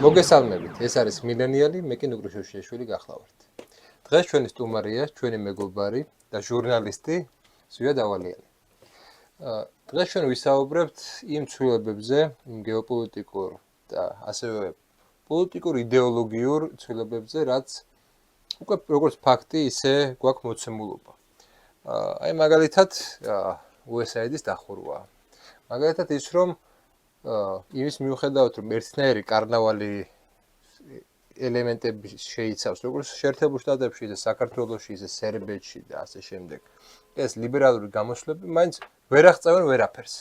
მოგესალმებით, ეს არის მილენიალი, მე კი ნუგრიშოშიაშვილი გახლავართ. დღეს ჩვენი სტუმარია, ჩვენი მეგობარი და ჟურნალისტი ზვია დავალიანი. დღეს ჩვენ ვისაუბრებთ იმ ცვლილებებზე, იმ გეოპოლიტიკურ და ასევე პოლიტიკურ იდეოლოგიურ ცვლილებებზე, რაც უკვე როგორც ფაქტი, ისე გვაქვს მოცემულობა. აი მაგალითად, USAID-ის დახურვა. მაგალითად ის რომ იმის მიუხედავად რომ ერთნაირი კარნავალი ელემენტები შეიცავს როგორც შეერთებულ შტატებში, ისე საქართველოში, ისე სერბეთში და ასე შემდეგ. ეს ლიბერალური გამოსვლები მაინც ვერ აღწევენ ვერაფერს.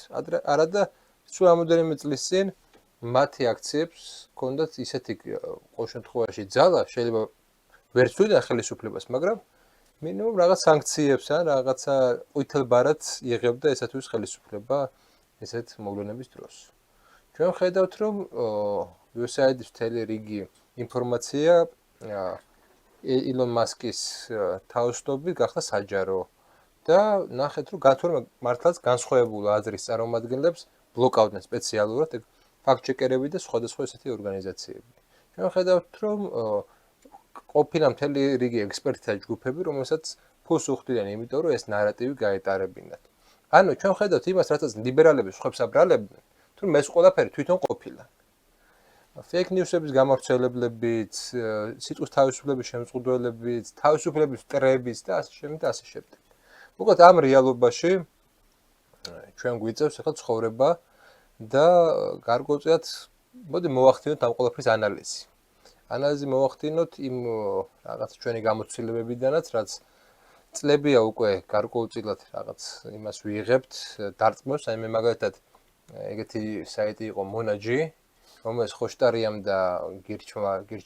არადა სულ რამოდენიმე წლის წინ მათი აქციებს ჰქონდათ ისეთი ყოველ შემთხვევაში ძალა, შეიძლება ვერ ცვლიდნენ ხელისუფლებას, მაგრამ მინიმუმ რაღაც სანქციებს ან რაღაცა ყვითელ ბარათს იღებდა ესათვის ხელისუფლება ესეთ მოვლენების დროს. ჩვენ ხედავთ რომ USAID-ის მთელი რიგი ინფორმაცია ილონ მასკის თავისუფლებით გახდა საჯარო და ნახეთ რომ გათორმე მართლაც განსხვავებულ აზრის წარმომადგენლებს ბლოკავდნენ სპეციალურად ფაქტ-ჩეკერები და სხვადასხვა ესეთი ორგანიზაციები. ჩვენ ხედავთ რომ ყოფილა მთელი რიგი ექსპერტთა ჯგუფები, რომელსაც ფულს უხდიან იმიტომ რომ ეს ნარატივი გაეტარებინათ. ანუ ჩვენ ხედავთ იმას, რასაც ლიბერალები სხვებს აბრალებდნენ, თუმცა ეს ყველაფერი თვითონ ყოფილა. Fake news-ების გამავრცელებლებიც, სიტყვის თავისუფლების შემწყდველებიც, თავისუფლების მტრებით და ასე შემდეგ და ასე შემდეგ. მოკლედ ამ რეალობაში ჩვენ გვიწევს ახლა ცხოვრება და გარკვეულწილად მოდი მოვახდინოთ ამ ყველაფრის ანალიზი. ანალიზი მოვახდინოთ იმ რაღაც ჩვენი გამოცდილებებიდანაც, რაც წლებია უკვე გარკვეულწილად რაღაც იმას ვიღებთ, დარწმუნებს, აი მე მაგალითად ეგეთი საიტი იყო მონაჯი, რომელიც ხოშტარიამ და გირჩ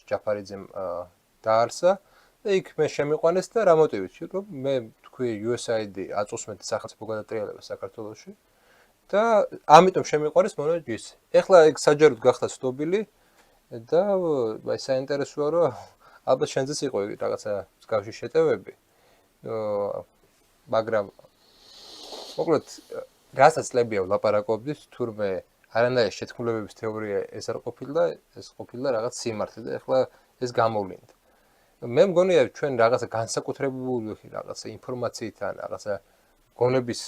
ჯაფარიძემ დაარსა და იქ მე შემიყვანეს და რა მოტივით, რომ მე თქვი USAID აწესმეთ სახელმწიფო გადატრიალებას საქართველოში და ამიტომ შემიყვანეს მონაჯის. ეხლა ეგ საჯაროდ გახდა ცნობილი და აი საინტერესოა რომ ალბათ შენზეც იყო რაღაცა მსგავსი შეტევები. მაგრამ მოკლედ რასაც წლებია ვლაპარაკობდით, თურმე არანაირი შეთქმულებების თეორია ეს არ ყოფილა, ეს ყოფილა რაღაც სიმართლე და ეხლა ეს გამოვლინდა. მე მგონია ჩვენ რაღაცა განსაკუთრებული რაღაცა ინფორმაციით ან რაღაცა გონების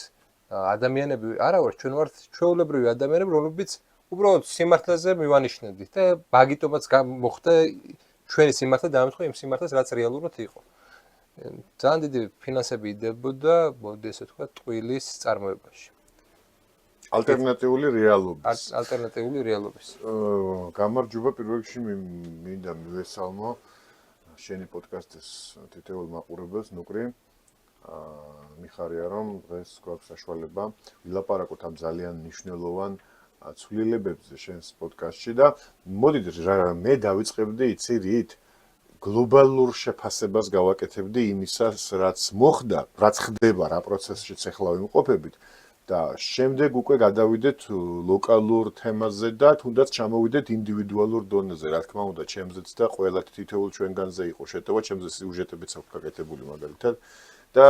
ადამიანები არა ვართ, ჩვენ ვართ ჩვეულებრივი ადამიანები, რომლებიც უბრალოდ სიმართლეზე მივანიშნებდით და მაგიტომაც მოხდა ჩვენი სიმართლე დამემთხვა იმ სიმართლეს, რაც რეალურად იყო. ძალიან დიდი ფინანსები იდებოდა, მოდი ესე ვთქვა, ტყუილის წარმოებაში. ალტერნატიული რეალობის. ალტერნატიული რეალობის. გამარჯობა პირველ რიგში მინდა მივესალმო შენი პოდკასტის თითოეულ მაყურებელს ნუკრი. მიხარია რომ დღეს გვაქვს საშუალება ვილაპარაკოთ ამ ძალიან მნიშვნელოვან ცვლილებებზე შენს პოდკასტში და მოდით მე დავიწყებდი იცი რით გლობალურ შეფასებას გავაკეთებდი იმისას რაც მოხდა, რაც ხდება რა პროცესშიც ახლა ვიმყოფებით. და შემდეგ უკვე გადავიდეთ ლოკალურ თემაზე და თუნდაც ჩამოვიდეთ ინდივიდუალურ დონეზე, რა თქმა უნდა, ჩემზეც და ყველა თითოეულ ჩვენგანზე იყო შეტევა, ჩემზე სიუჟეტებიც აქვს გაკეთებული მაგალითად და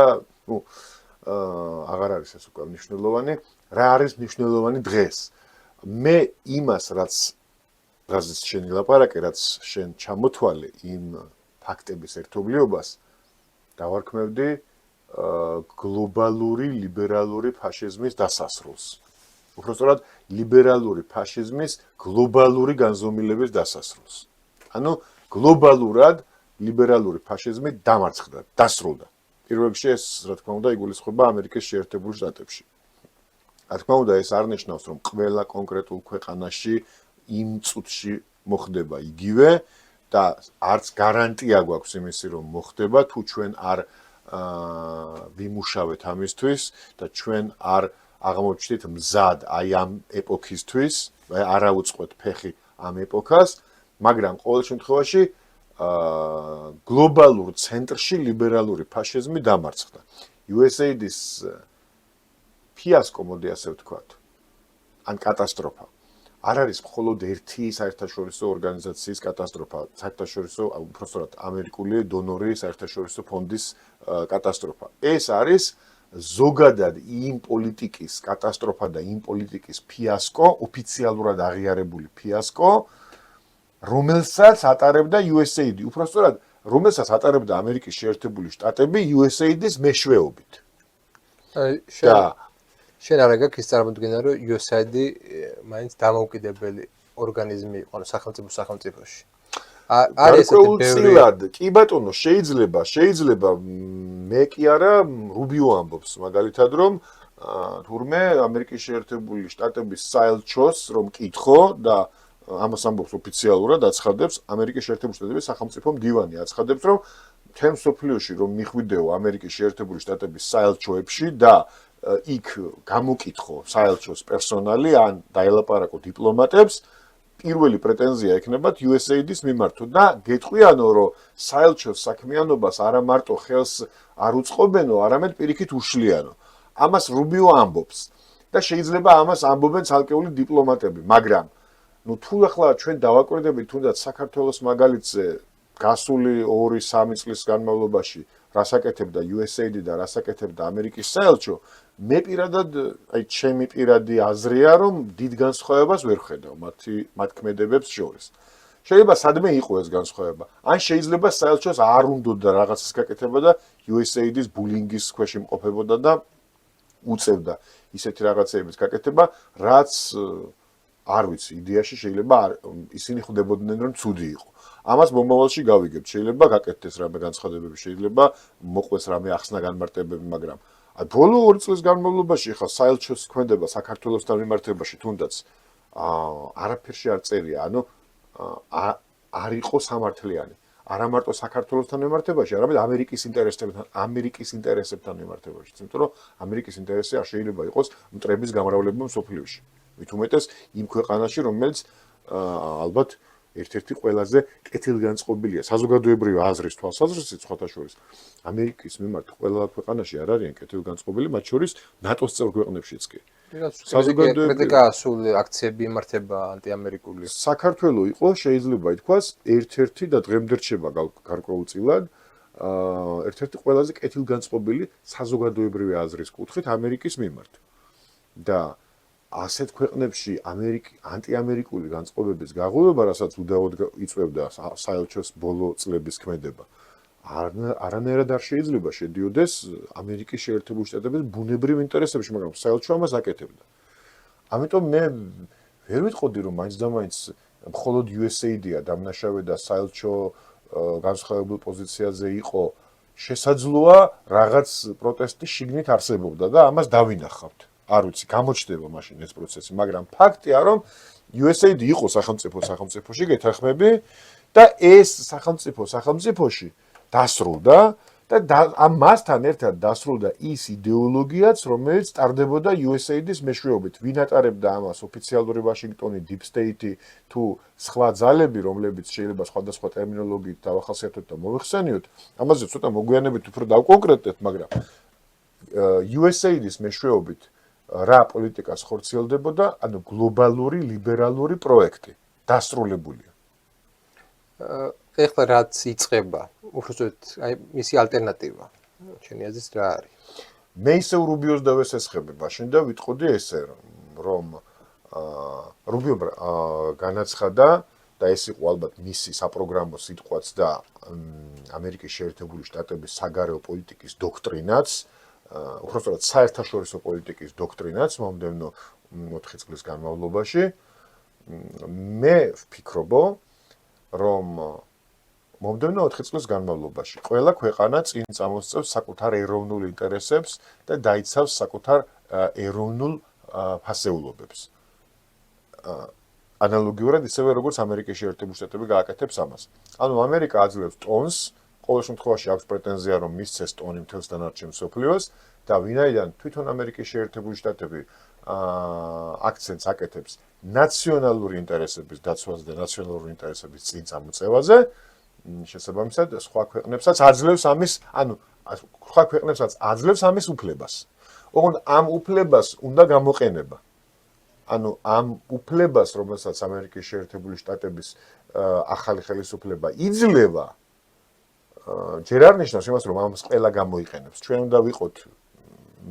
აღარ არის ეს უკვე მნიშვნელოვანი, რა არის მნიშვნელოვანი დღეს. მე იმას, რაზეც შენ ვილაპარაკე, რაც შენ ჩამოთვალე იმ ფაქტების ერთობლიობას, დავარქმევდი გლობალური ლიბერალური ფაშიზმის დასასრულს. უბრალოდ ლიბერალური ფაშიზმის გლობალური განზომილების დასასრულს. ანუ გლობალურად ლიბერალური ფაშიზმი დამარცხდა, დასრულდა. პირველ რიგში ეს, რა თქმა უნდა, იგულისხმება ამერიკის შეერთებულ შტატებში. რა თქმა უნდა, ეს არ ნიშნავს, რომ ყველა კონკრეტულ ქვეყანაში იმ წუთში მოხდება იგივე და არც გარანტია გვაქვს იმისი, რომ მოხდება, თუ ჩვენ არ ვიმუშავეთ ამისთვის და ჩვენ არ აღმოჩნდით მზად აი ამ ეპოქისთვის, არ აუწყოთ ფეხი ამ ეპოქას, მაგრამ ყოველ შემთხვევაში გლობალურ ცენტრში ლიბერალური ფაშიზმი დამარცხდა. USAID-ის ფიასკო, მოდი ასე ვთქვათ, ან კატასტროფა არ არის მხოლოდ ერთი საერთაშორისო ორგანიზაციის კატასტროფა, საერთაშორისო, უბრალოდ ამერიკული დონორი საერთაშორისო ფონდის კატასტროფა. ეს არის ზოგადად იმ პოლიტიკის კატასტროფა და იმ პოლიტიკის ფიასკო, ოფიციალურად აღიარებული ფიასკო, რომელსაც ატარებდა USAID, უпростоრად, რომელსაც ატარებდა ამერიკის შეერთებული შტატები USAID-ის მეშვეობით. შენ არ გაქვს ის წარმოდგენა, რომ USAID მაინც დამოუკიდებელი ორგანიზმი იყო სახელმწიფოში. არის გარკვეულწილად, კი ბატონო, შეიძლება მე კი არა რუბიო ამბობს მაგალითად, რომ თურმე ამერიკის შეერთებული შტატების საელჩოს რომ კითხო და ამას ამბობს ოფიციალურად აცხადებს ამერიკის შეერთებული შტატების სახელმწიფო მდივანი აცხადებს, რომ თემ სოფლიოში რომ მიხვიდეო ამერიკის შეერთებული შტატების საელჩოებში და იქ გამოკითხო საელჩოს პერსონალი ან დაელაპარაკო დიპლომატებს პირველი პრეტენზია ექნებათ USAID-ის მიმართო და გეტყვიანო რომ საელჩოს საქმიანობას არა მარტო ხელს არ უწყობენო, არამედ პირიქით უშლიანო. ამას რუბიო ამბობს და შეიძლება ამას ამბობენ ცალკეული დიპლომატები, მაგრამ ნუ თუ ახლა ჩვენ დავაკვირდებით თუნდაც საქართველოს მაგალითზე გასული 2-3 წლის განმავლობაში რასაკეთებდა USAID და რასაკეთებდა ამერიკის საელჩო, მე პირადად, აი ჩემი პირადი აზრია, რომ დიდ განსხვავებას ვერ ხედავ მათ ქმედებებს შორის. შეიძლება სადმე იყო ეს განსხვავება. ან შეიძლება საელჩოს არ უნდოდა რაღაცას გაკეთება და USAID-ის ბულინგის ქვეშ იმყოფებოდა და უწევდა ისეთი რაღაცეების გაკეთება, რაც არ ვიცი, იდეაში შეიძლება ისინი ხვდებოდნენ რომ ცუდი იყო. ამას მომავალში გავიგებთ, შეიძლება გაკეთდეს რამე განცხადებები, შეიძლება მოყვეს რამე ახსნა განმარტებები, მაგრამ ბოლო 2 წლის განმავლობაში ხა საელჩოს ქმედება საქართველოსთან მიმართებაში თუნდაც არაფერში არ წერია, ანუ არ იყო სამართლიანი. არა მარტო საქართველოსთან მიმართებაში, არამედ ამერიკის ინტერესებთან მიმართებაში. იმიტომ რომ ამერიკის ინტერესი არ შეიძლება იყოს მტრების გამრავლება მსოფლიოში. მით უმეტეს იმ ქვეყანაში, რომელიც ალბათ ერთ-ერთი ყველაზე კეთილგანწყობილია საზოგადოებრივი აზრის თვალსაზრისით სხვათა შორის. ამერიკის მიმართ ყველა ქვეყანაში არ არიან კეთილგანწყობილი, მათ შორის ნატოს წევრ ქვეყნებშიც კი. კრიტიკა ასული აქციები იმართება ანტიამერიკული. საქართველო იყო შეიძლება ითქვას ერთ-ერთი და დღემდე რჩება გარკვეულწილად ერთ-ერთი ყველაზე კეთილგანწყობილი საზოგადოებრივი აზრის კუთხით ამერიკის მიმართ. და ასეთ ქვეყნებში ანტიამერიკული განწყობების გაღვივება, რასაც უდავოდ იწვევდა საელჩოს ბოლო წლების ქმედება, არანაირად არ შეიძლება შედიოდეს ამერიკის შეერთებული შტატების ბუნებრივ ინტერესებში, მაგრამ საელჩო ამას აკეთებდა. ამიტომ მე ვერ ვიტყოდი, რომ მაინც და მაინც მხოლოდ USAID-ია დამნაშავე და საელჩო განსხვავებულ პოზიციაზე იყო. შესაძლოა რაღაც პროტესტი შიგნით არსებობდა და ამას დავინახავთ. არ ვიცი, გამოჩნდება მაშინ ეს პროცესი, მაგრამ ფაქტია, რომ USAID იყო სახელმწიფოში გეთანხმები და ეს სახელმწიფოში დასრულდა და ამ მასთან ერთად დასრულდა ის იდეოლოგიაც, რომელიც ტარდებოდა USAID-ის მეშვეობით. ვინ ატარებდა ამას ოფიციალური ვაშინგტონი, Deep State თუ სხვა ძალები, რომლებიც შეიძლება სხვადასხვა ტერმინოლოგიით დავახასიათოთ და მოიხსენიოთ, ამაზე ცოტა მოგვიანებით უფრო დავკონკრეტებთ, მაგრამ USAID-ის მეშვეობით რა პოლიტიკას ხორციელდებოდა, ანუ გლობალური ლიბერალური პროექტი დასრულებულია. ეხლა რაც იწყება, უბრალოდ აი მისი ალტერნატივა. შენი აზრით რა არის? მე ისევ რუბიოს დავესესხები მაშინ და ვიტყოდი ესე, რომ რუბიო განაცხადა და ეს იყო ალბათ მისი საპროგრამო სიტყვაც და ამერიკის შეერთებული შტატების საგარეო პოლიტიკის დოქტრინაც, უბრალოდ საერთაშორისო პოლიტიკის დოქტრინაც მომდევნო 4 წლის განმავლობაში. მე ვფიქრობ, რომ მომდევნო 4 წლის განმავლობაში ყველა ქვეყანა წინ წამოსწევს საკუთარ ეროვნულ ინტერესებს და დაიცავს საკუთარ ეროვნულ ფასეულობებს. ანალოგიურად ისევე როგორც ამერიკის შეერთებული შტატები გააკეთებს ამას. ანუ ამერიკა აძლევს ტონს, ყოველ შემთხვევაში აქვს პრეტენზია, რომ მისცეს ტონი მთელს დანარჩენ მსოფლიოს და ვინაიდან თვითონ ამერიკის შეერთებული შტატები აქცენტს აკეთებს ნაციონალური ინტერესების დაცვაზე და ნაციონალური ინტერესების წინ წამოწევაზე, შესაბამისად სხვა ქვეყნებსაც აძლევს ამის უფლებას. ოღონდ ამ უფლებას უნდა გამოყენება. ანუ ამ უფლებას, რომელსაც ამერიკის შეერთებული შტატების ახალი ხელისუფლება იძლევა, ჯერ არ ნიშნავს იმას, რომ ამას ყველა გამოიყენებს. ჩვენ უნდა ვიყოთ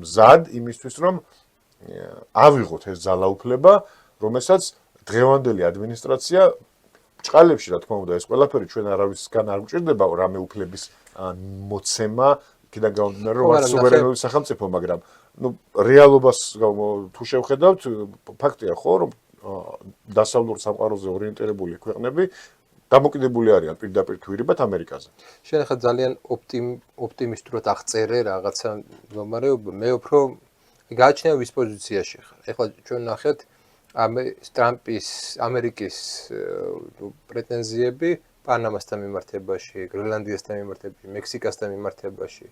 მზად იმისთვის, რომ ავიღოთ ეს ძალაუფლება, რომელსაც დღევანდელი ადმინისტრაცია ჭყალებში რა თქმა უნდა ეს ყველაფერი ჩვენ არავისგან არ გვჭირდება რამე უფლების მოცემა კიდევ გამომდინარე რომ არ სუვერენული სახელმწიფო მაგრამ ну რეალობას თუ შევხედავთ ფაქტია ხო რომ დასავლურ სამყაროზე ორიენტირებული ქვეყნები დამოკიდებული არიან პირდაპირ თუ ირიბათ ამერიკაზე. შენ ხა ძალიან ოპტიმისტურად აღწერე რაღაცა მდგომარეობა მე უფრო გააჩნია ვის პოზიციაში ხარ. ეხლა ჩვენ ნახეთ ტრამპის ამერიკის პრეტენზიები პანამასთან მიმართებაში, გრენლანდიასთან მიმართებაში, მექსიკასთან მიმართებაში.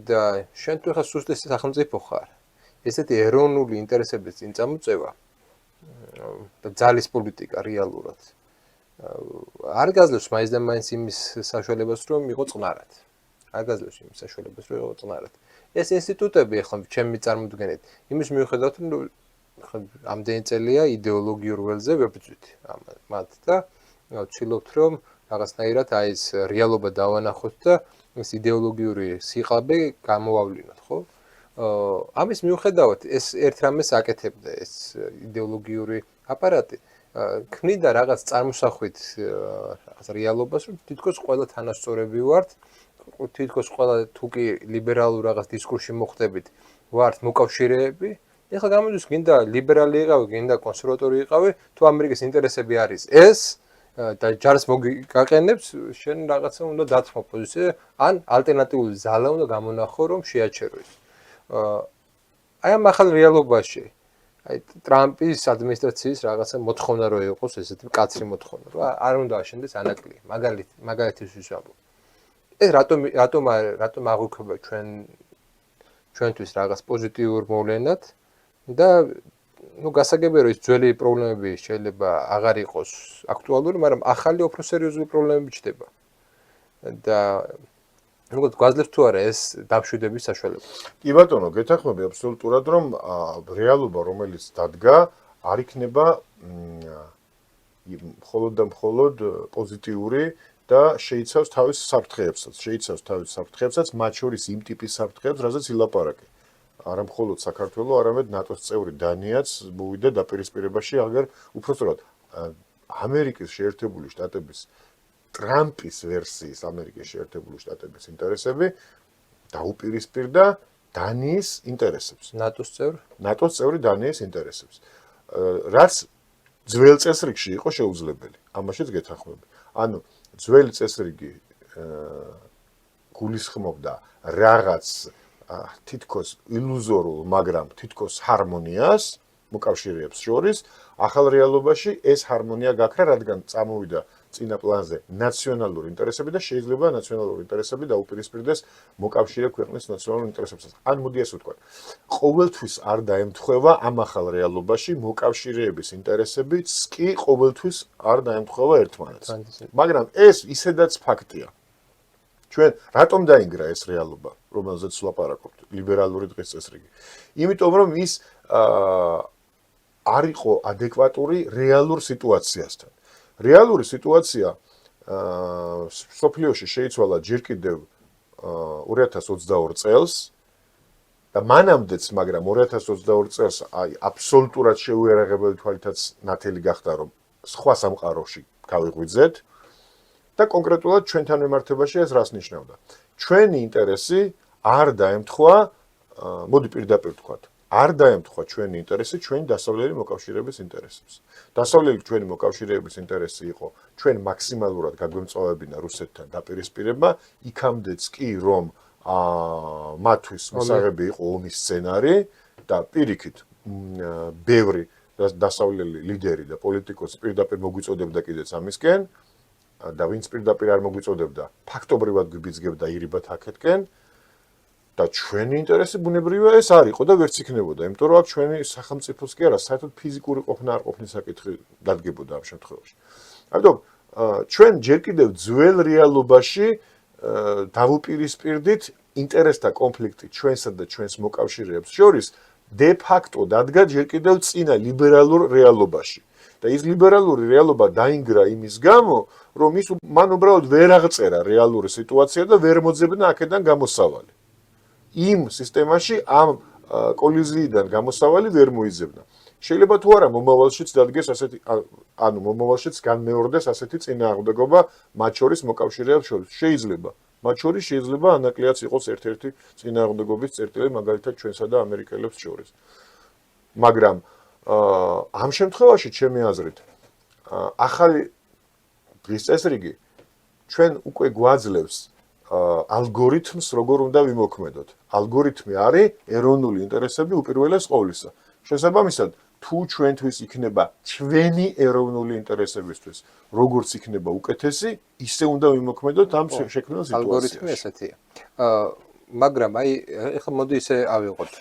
და შენ თუ ხა სუსტის სახელმწიფო ხარ. ესეთი ეროვნული ინტერესების წინ წამოწევა და ძალის პოლიტიკა რეალურად არ გაძლევს მაინც და მაინც იმის საშუალებას რომ იყო წყნარად. არ გაძლევს იმის საშუალებას რომ იყო წყნარად. ეს ინსტიტუტები ახლა ჩემი წარმოდგენით იმის მიუხედავად რომ ამდენი წელია იდეოლოგიურ ველზე ვებრძვით მათ და ვცდილობთ რომ რაღაცნაირად აი ეს რეალობა დავანახოთ და ეს იდეოლოგიური სიყაბე გამოვავლინოთ, ხო? ამის მიუხედავად ეს ერთ რამეს აკეთებდა ეს იდეოლოგიური აპარატი ქმნიდა რაღაც წარმოსახვით რაღაც რეალობას რომ თითქოს ყველა თანასწორები ვართ თითქოს ყველა თუკი ლიბერალურ რაღაც დისკურსში მოხდებით ვართ მოკავშირეები ეხლა გამოდის გინდა ლიბერალი იყავი გინდა კონსერვატორი იყავი თუ ამერიკის ინტერესები არის ეს და ჯარს მოგაყენებს შენ რაღაცა უნდა დათმო პოზიცია ან ალტერნატიული ზალა უნდა გამონახო რომ შეაჩერო ეს აი ამ ახალ რეალობაში აი ტრამპის ადმინისტრაციის რაღაცა მოთხოვნა რო იყოს ესეთი კაცრი მოთხოვნა რა არ უნდა აშენდეს ანაკლი მაგალითისთვის ვამბობ ეს რატომ აღვიქვება ჩვენთვის რაღაც პოზიტიურ მოვლენად და ну გასაგებია რომ ეს ძველი პრობლემები შეიძლება აღარ იყოს აქტუალური მაგრამ ახალი უფრო სერიოზული პრობლემები ჩდება და როგორც გვაძლევს თუ არა ეს დამშვიდების საშუალება. კი ბატონო, გეთანხმები აბსოლუტურად რომ რეალობა რომელიც დადგა არ იქნება მხოლოდ და მხოლოდ პოზიტიური და შეიცავს თავის საფრთხეებსაც, მათ შორის იმ ტიპის საფრთხეებს, რასაც ილაპარაკე. არა მხოლოდ საქართველოს, არამედ ნატოს წევრი დანიაც მოვიდა დაპირისპირებაში, აგერ უпростоრად ამერიკის შეერთებული შტატების ტრამპის ვერსიის ამერიკის შეერთებული შტატების ინტერესები დაუპირისპირდა დანიის ინტერესებს. ნატოს წევრი დანიის ინტერესებს. რაც ძველ წესრიგში იყო შეუძლებელი. ამაშიც გეთანხმები. ანუ ძველი წესრიგი გულისხმობდა რაღაც თითქოს ილუზორულ, მაგრამ თითქოს ჰარმონიას მოკავშირეებს შორის, ახალ რეალობაში ეს ჰარმონია გაქრა, რადგან წამოვიდა წინა პლანზე ნაციონალური ინტერესები და შეიძლება ნაციონალური ინტერესები დაუპირისპირდეს მოკავშირე ქვეყნის ნაციონალურ ინტერესებსაც. ან მოდი ასე ვთქვათ, ყოველთვის არ დაემთხვევა ამ ახალ რეალობაში მოკავშირეების ინტერესებიც კი ყოველთვის არ დაემთხვევა ერთმანეთს. მაგრამ ეს ისედაც ფაქტია. ჩვენ რატომ დაინგრა ეს რეალობა, რომელზეც ვლაპარაკობთ, ლიბერალური დღის წესრიგი? იმიტომ რომ ის არ იყო ადეკვატური რეალურ სიტუაციასთან. რეალური სიტუაცია სოფლიოში შეიცვალა ჯერ კიდევ 2022 წელს და მანამდეც, მაგრამ 2022 წელს აი აბსოლუტურად შეუერაღებელი თვალითაც ნათელი გახდა, რომ სხვა სამყაროში გავიღვიძეთ და კონკრეტულად ჩვენთან მიმართებაში ეს რას ნიშნავდა? ჩვენი ინტერესი არ დაემთხვა, მოდი პირდაპირ ვთქვათ, არ დაემთხვა ჩვენი ინტერესი ჩვენი დასავლელი მოკავშირეების ინტერესებს. დასავლელი ჩვენი მოკავშირეების ინტერესი იყო ჩვენ მაქსიმალურად გაგვემწვავებინა რუსეთთან დაპირისპირება, იქამდეც კი რომ მათთვის მისაღები იყო ომის სცენარი და პირიქით ბევრი დასავლელი ლიდერი და პოლიტიკოსი პირდაპირ მოგვიწოდებდა კიდეც ამისკენ და ვინც პირდაპირ არ მოგვიწოდებდა, ფაქტობრივად გვიბიძგებდა ირიბათ აქეთკენ და ჩვენი ინტერესი ბუნებრივია ეს არ იყო და ვერც იქნებოდა, იმიტომ რომ აქ ჩვენი სახელმწიფოს კი არა, საერთოდ ფიზიკური ყოფნა არ ყოფნის საკითხი დადგებოდა ამ შემთხვევაში. ამიტომ ჩვენ ჯერ კიდევ ძველ რეალობაში დავუპირისპირდით ინტერესთა კონფლიქტი ჩვენსა და ჩვენს მოკავშირეებს შორის დე ფაქტო დადგა ჯერ კიდევ წინა ლიბერალურ რეალობაში. და ის ლიბერალური რეალობა დაინგრა იმის გამო, რომ მან უბრალოდ ვერ აღწერა რეალური სიტუაცია და ვერ მოძებნა აქედან გამოსავალი. იმ სისტემაში ამ კოლიზიიდან გამოსავალი ვერ მოიძებნა. შეიძლება თუ არა მომავალშიც დადგეს ასეთი ანუ მომავალშიც განმეორდეს ასეთი წინააღმდეგობა მათ შორის მოკავშირეებს შორის. შეიძლება. მათ შორის შეიძლება ანაკლიაც იყოს ერთ-ერთი წინააღმდეგობის წერტილი მაგალითად ჩვენსა და ამერიკელებს შორის. მაგრამ ამ შემთხვევაში ჩემი აზრით ახალი დღის წესრიგი ჩვენ უკვე გვაძლევს ალგორითმს როგორ უნდა ვიმოქმედოთ. ალგორითმი არის ეროვნული ინტერესები უპირველეს ყოვლისა. შესაბამისად, თუ ჩვენთვის იქნება ჩვენი ეროვნული ინტერესებისთვის, როგორც იქნება უკეთესი, ისე უნდა ვიმოქმედოთ ამ შექმნილ სიტუაციაში. ალგორითმი ესეთია. მაგრამ აი ეხლა მოდი ისე ავიღოთ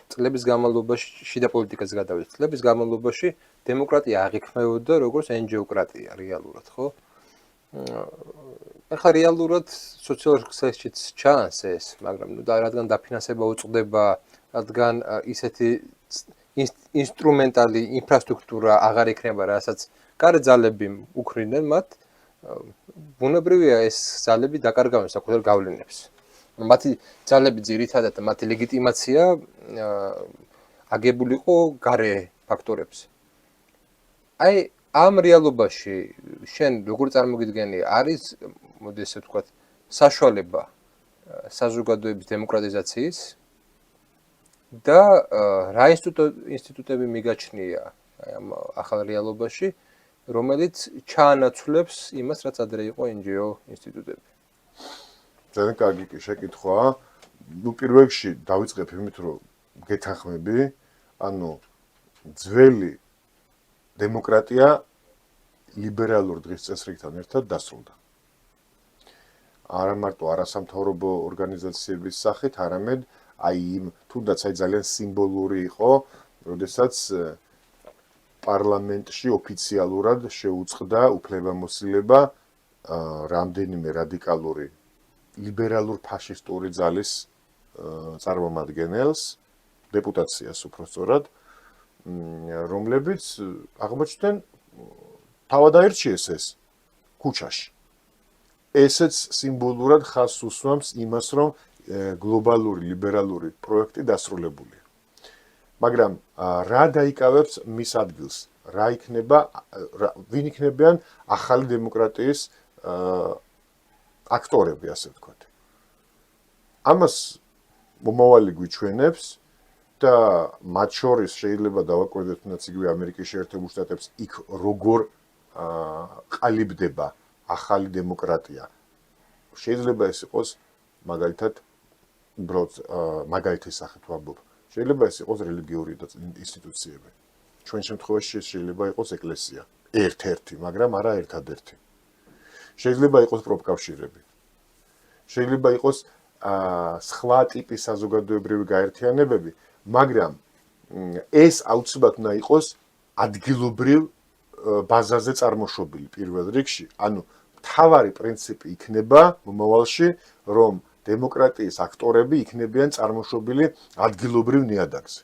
წლების განმავლობაში შიდა პოლიტიკას გადავიდეთ. წლების განმავლობაში დემოკრატია აღიქმებოდა როგორც ენჯიოკრატია რეალურად, ხო? ეხლა რეალურად სოციალურ ქსელშიც ჩანს ეს, მაგრამ რადგან დაფინანსება უწყდება, რადგან ისეთი ინსტრუმენტალი ინფრასტრუქტურა აღარ იქნება, რასაც კარი ძალები უკრიდნენ მათ, ბუნებრივია ეს ძალები დაკარგავენ საკუთარ გავლენებს. მათი ძალები ძირითადად მათი ლეგიტიმაცია აგებული იყო გარე ფაქტორებზე. აი ამ რეალობაში შენ როგორ წარმოგიდგენი არის მოდი ესე ვთქვათ საშუალება საზოგადოების დემოკრატიზაციის და რა ინსტიტუტები მიგაჩნია ამ ახალ რეალობაში რომელიც ჩაანაცვლებს იმას რაც ადრე იყო NGO ინსტიტუტები. ძალიან კარგი შეკითხვაა. ნუ პირველ რიგში დავიწყებ იმით რომ გეთანხმები, ანუ ძველი დემოკრატია ლიბერალურ დღის წესრიგთან ერთად დასრულდა. არა მარტო არასამთავრობო ორგანიზაციების სახით, არამედ აი იმ თუნდაც აი ძალიან სიმბოლური იყო, როდესაც პარლამენტში ოფიციალურად შეუწყდა უფლებამოსილება რამდენიმე რადიკალური ლიბერალურ ფაშისტური ძალის წარმომადგენელს, დეპუტაციას უпростоრად, რომლებიც აღმოჩნდნენ თავად აირჩიეს ეს ქუჩაში. ესეც სიმბოლურად ხაზს უსვამს იმას, რომ გლობალური ლიბერალური პროექტი დასრულებულია. მაგრამ რა დაიკავებს მის ადგილს? რა იქნება, ვინ იქნებიან ახალი დემოკრატიის აქტორები, ასე ვთქვათ. ამას მომავალი გვიჩვენებს და მათ შორის შეიძლება დავაკვირდეთ თუნდაც იგივე ამერიკის შეერთებულ შტატებს იქ როგორ ყალიბდება ახალი დემოკრატია. შეიძლება ეს იყოს მაგალითად უბრალოდ მაგალითის სახით ვამბობ. შეიძლება ეს იყოს რელიგიური ინსტიტუციები. ჩვენ შემთხვევაში შეიძლება იყოს ეკლესია, ერთ-ერთი, მაგრამ არა ერთადერთი. შეიძლება იყოს პროფკავშირები. შეიძლება იყოს სხვა ტიპის საზოგადოებრივი გაერთიანებები, მაგრამ ეს აუცილებლად უნდა იყოს ადგილობრივ ბაზაზე წარმოშობილი პირველ რიგში. ანუ მთავარი პრინციპი იქნება მომავალში, რომ დემოკრატიის აქტორები იქნებიან წარმოშობილი ადგილობრივ ნიადაგზე.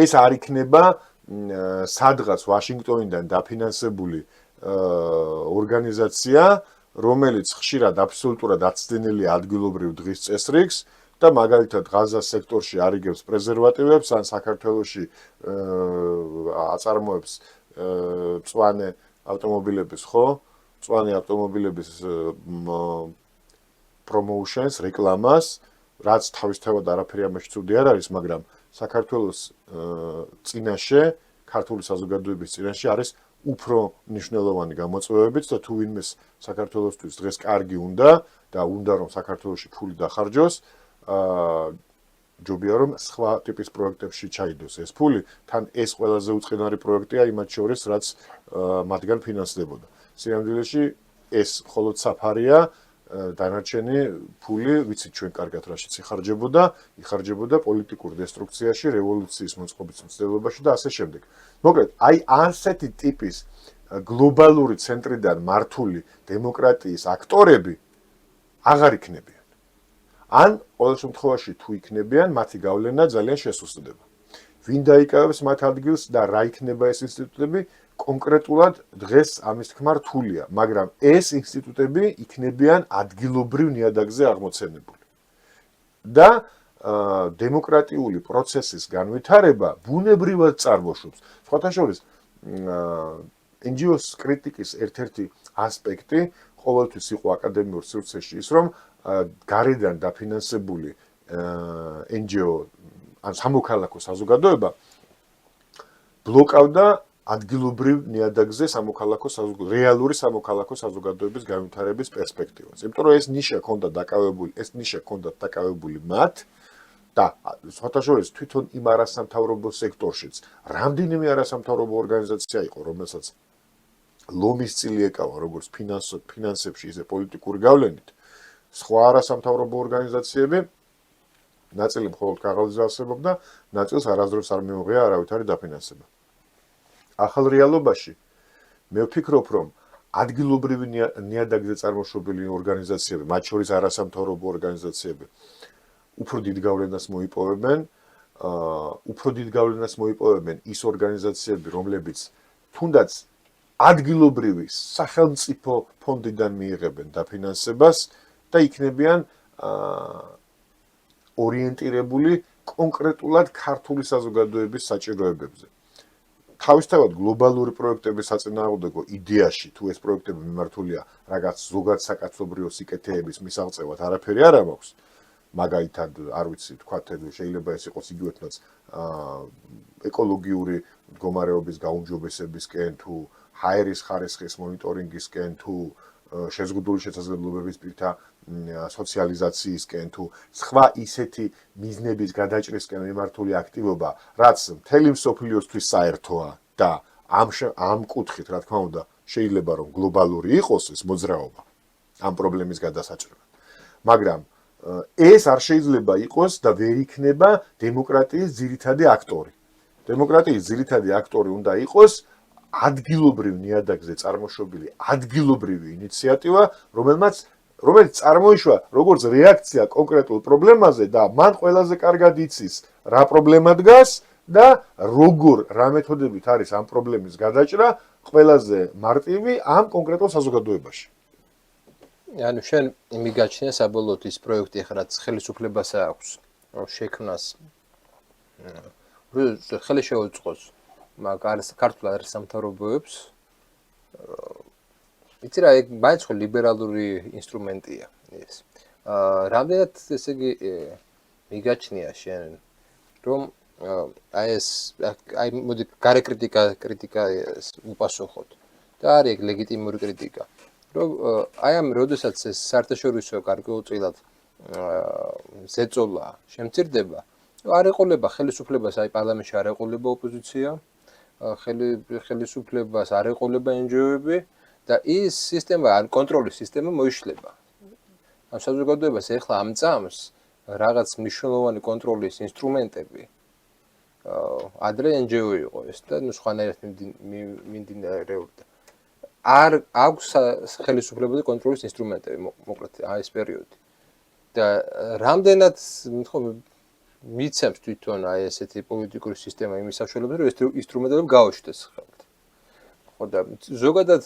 ეს არ იქნება სადღაც ვაშინგტონიდან დაფინანსებული ორგანიზაცია, რომელიც ხშირად აბსოლუტურად აცდენელია ადგილობრივ დღის წესრიგს და მაგალითად ღაზას სექტორში არიგებს პრეზერვატივებს ან საქართველოში აწარმოებს მწვანე ავტომობილების, ხო? მწვანე ავტომობილების პრომოუშენს, რეკლამას, რაც თავისთავად არაფერი ამაში ცუდი არ არის, მაგრამ საქართველოს წინაშე, ქართული საზოგადოების წინაშე არის უფრო მნიშვნელოვანი გამოწვევებიც და თუ ვინმეს საქართველოსთვის დღეს კარგი უნდა და უნდა რომ საქართველოში ფული დახარჯოს, ჯობია რომ სხვა ტიპის პროექტებში ჩაიდოს ეს ფული, თან ეს ყველაზე უწყინარი პროექტია იმათ შორის, რაც მათგან ფინანსდებოდა. სინამდვილეში ეს მხოლოდ საფარია, დანარჩენი ფული, ვიცით ჩვენ კარგად რაშიც იხარჯებოდა პოლიტიკურ დესტრუქციაში, რევოლუციის მოწყობის მცდელობაში და ასე შემდეგ. მოკლედ, აი ასეთი ტიპის გლობალური ცენტრიდან მართული დემოკრატიის აქტორები აღარ იქნებიან. ან ყოველ შემთხვევაში თუ იქნებიან, მათი გავლენა ძალიან შესუსტდება. ვინ დაიკავებს მათ ადგილს და რა იქნება ეს ინსტიტუტები, კონკრეტულად დღეს ამის თქმა რთულია, მაგრამ ეს ინსტიტუტები იქნებიან ადგილობრივ ნიადაგზე აღმოცენებული. და დემოკრატიული პროცესის განვითარება ბუნებრივად წარმოშობს. სხვათა შორის NGO-ს კრიტიკის ერთ-ერთი ასპექტი ყოველთვის იყო აკადემიურ სივრცეში ის, რომ გარედან დაფინანსებული NGO ან სამოქალაქო საზოგადოება ბლოკავდა ადგილობრივ ნიადაგზე რეალური სამოქალაქო საზოგადოების განვითარების პერსპექტივას. იმიტომ რომ ეს ნიშა ჰქონდა დაკავებული მათ და სხვათა შორის თვითონ იმ არასამთავრობო სექტორშიც რამდენიმე არასამთავრობო ორგანიზაცია იყო, რომელსაც ლომის წილი ეკავა როგორც ფინანსებში, ისე პოლიტიკური გავლენით. სხვა არასამთავრობო ორგანიზაციები ნაწილი მხოლოდ ქაღალდზე არსებობდა, ნაწილს არასდროს არ მიუღია არავითარი დაფინანსება. ახალ რეალობაში მე ვფიქრობ, რომ ადგილობრივი ნიადაგზე წარმოშობილი ორგანიზაციები, მათ შორის არასამთავრობო ორგანიზაციები, უფრო დიდ გავლენას მოიპოვებენ ის ორგანიზაციები, რომლებიც თუნდაც ადგილობრივი სახელმწიფო ფონდიდან მიიღებენ დაფინანსებას და იქნებიან ორიენტირებული კონკრეტულად ქართული საზოგადოების საჭიროებებზე. თავისთავად გლობალური პროექტების საწინააღმდეგო იდეაში თუ ეს პროექტები მიმართულია რაღაც ზოგად საკაცობრიო სიკეთეების მისაღწევად არაფერი არ მაქვს. მაგალითად, არ ვიცი, თქვათ, შეიძლება ეს იყოს იგივე თუნდაც ეკოლოგიური მდგომარეობის გაუმჯობესებისკენ თუ ჰაერის ხარისხის მონიტორინგისკენ თუ შეზღუდული შესაძლებლობების პირთა სოციალიზაციისკენ თუ სხვა ისეთი მიზნების გადაჭრისკენ მიმართული აქტივობა, რაც მთელი მსოფლიოსთვის საერთოა და ამ კუთხით, რა თქმა უნდა, შეიძლება რომ გლობალური იყოს ეს მოძრაობა ამ პრობლემის გადასაჭრელად. მაგრამ ეს არ შეიძლება იყოს და ვერ იქნება დემოკრატიის ძირითადი aktori. დემოკრატიის ძირითადი aktori უნდა იყოს ადგილობრივ ნიადაგზე წარმოშობილი ადგილობრივი ინიციატივა, რომელიც წარმოიშვა როგორც რეაქცია კონკრეტულ პრობლემაზე და მან ყველაზე კარგად იცის რა პრობლემა დგას და რა მეთოდებით არის ამ პრობლემის გადაჭრა ყველაზე მარტივი ამ კონკრეტულ საზოგადოებაში. ანუ შენ იმიგაჩნია საბოლოოდ ის პროექტი ახლა რაც ხელისუფლებას აქვს შექმნას ხელი შეუწყოს მაგას ქართულ არასამთავრობოებს იცი რა ეგ მაინც ხო ლიბერალური ინსტრუმენტია ეს რამდენად ესე იგი მიგაჩნია შენ რომ აი მოდი გარე კრიტიკა უპასუხოთ და არის ეგ ლეგიტიმური კრიტიკა რომ აი ამ როდესაც ეს საერთაშორისო გარკვეულწილად ზეწოლა შემცირდება არ ეყოლება ხელისუფლებას აი პარლამენტში არ ეყოლება ოპოზიცია ხელისუფლებას არ ეყოლება NGO-ები და ის სისტემა ან კონტროლის სისტემა მოიშლება ამ საზოგადოებას ეხლა ამწამს რაღაც მნიშვნელოვანი კონტროლის ინსტრუმენტები ადრე NGO იყო ეს და სხვანაირად მიმდინარეობდა არ აქვს ხელისუფლებაზე კონტროლის ინსტრუმენტები მოკლედ აი ეს პერიოდი და რამდენად მიცემს თვითონ აი ესეთი პოლიტიკური სისტემა იმის საშუალებას რომ ეს ინსტრუმენტები გაუშვდეს ხელთ ხო და ზოგადად